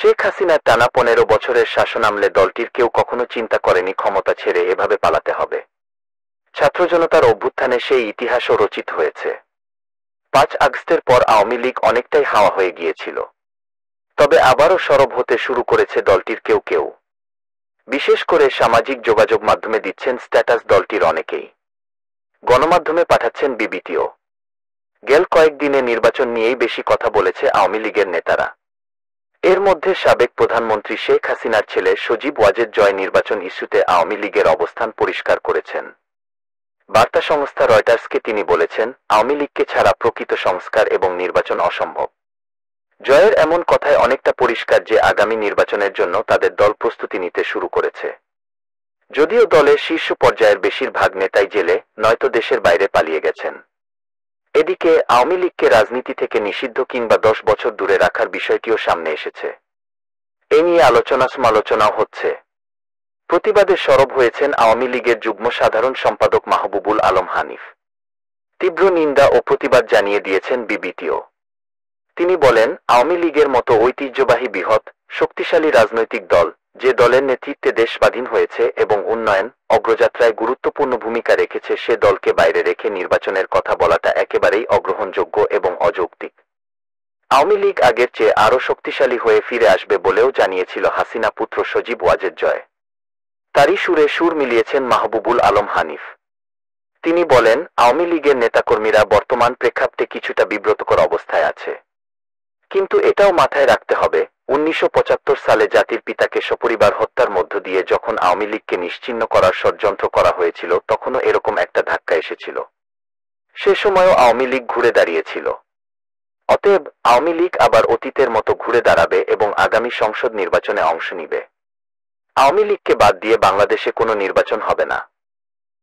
শেখ হাসিনার টানা ১৫ বছরের শাসনামলে দলটির কেউ কখনো চিন্তা করেনি ক্ষমতা ছেড়ে এভাবে পালাতে হবে। ছাত্র জনতার অভ্যুত্থানে সেই ইতিহাসও রচিত হয়েছে। ৫ আগস্টের পর আওয়ামী লীগ অনেকটাই হাওয়া হয়ে গিয়েছিল। তবে আবারও সরব হতে শুরু করেছে দলটির কেউ কেউ। বিশেষ করে সামাজিক যোগাযোগ মাধ্যমে দিচ্ছেন স্ট্যাটাস দলটির অনেকেই। গণমাধ্যমে পাঠাচ্ছেন বিবৃতিও। গেল কয়েকদিনে নির্বাচন নিয়েই বেশি কথা বলেছে আওয়ামী লীগের নেতারা। এর মধ্যে সাবেক প্রধানমন্ত্রী শেখ হাসিনার ছেলে সজীব ওয়াজেদ জয় নির্বাচন ইস্যুতে আওয়ামী লীগের অবস্থান পরিষ্কার করেছেন। বার্তা সংস্থা রয়টার্সকে তিনি বলেছেন, আওয়ামী লীগকে ছাড়া প্রকৃত সংস্কার এবং নির্বাচন অসম্ভব। জয়ের এমন কথায় অনেকটা পরিষ্কার যে আগামী নির্বাচনের জন্য তাদের দল প্রস্তুতি নিতে শুরু করেছে। যদিও দলের শীর্ষ পর্যায়ের বেশিরভাগ নেতাই জেলে নয়তো দেশের বাইরে পালিয়ে গেছেন। এদিকে আওয়ামী লীগকে রাজনীতি থেকে নিষিদ্ধ কিংবা 10 বছর দূরে রাখার বিষয়টিও সামনে এসেছে। এ নিয়ে সমালোচনাও হচ্ছে। প্রতিবাদে সরব হয়েছেন আওয়ামী লীগের যুগ্ম সাধারণ সম্পাদক মাহবুবুল আলম হানিফ। তীব্র নিন্দা ও প্রতিবাদ জানিয়ে দিয়েছেন বিবৃতিও। তিনি বলেন, আওয়ামী লীগের মতো ঐতিহ্যবাহী বৃহৎ শক্তিশালী রাজনৈতিক দল, যে দলের নেতৃত্বে দেশ স্বাধীন হয়েছে এবং উন্নয়ন অগ্রযাত্রায় গুরুত্বপূর্ণ ভূমিকা রেখেছে, সে দলকে বাইরে রেখে নির্বাচনের কথা বলাটা একেবারেই অগ্রহণযোগ্য এবং অযৌক্তিক। আওয়ামী লীগ আগের চেয়ে আরও শক্তিশালী হয়ে ফিরে আসবে বলেও জানিয়েছিল হাসিনা পুত্র সজীব ওয়াজেদ জয়। তারই সুরে সুর মিলিয়েছেন মাহবুবুল আলম হানিফ। তিনি বলেন, আওয়ামী লীগের নেতাকর্মীরা বর্তমান প্রেক্ষাপটে কিছুটা বিব্রতকর অবস্থায় আছে। কিন্তু এটাও মাথায় রাখতে হবে, ১৯৭৫ সালে জাতির পিতাকে সপরিবার হত্যার মধ্য দিয়ে যখন আওয়ামী লীগকে নিশ্চিহ্ন করার ষড়যন্ত্র করা হয়েছিল, তখনও এরকম একটা ধাক্কা এসেছিল। সে সময়ও আওয়ামী লীগ ঘুরে দাঁড়িয়েছিল। অতএব আওয়ামী লীগ আবার অতীতের মতো ঘুরে দাঁড়াবে এবং আগামী সংসদ নির্বাচনে অংশ নিবে। আওয়ামী লীগকে বাদ দিয়ে বাংলাদেশে কোনো নির্বাচন হবে না।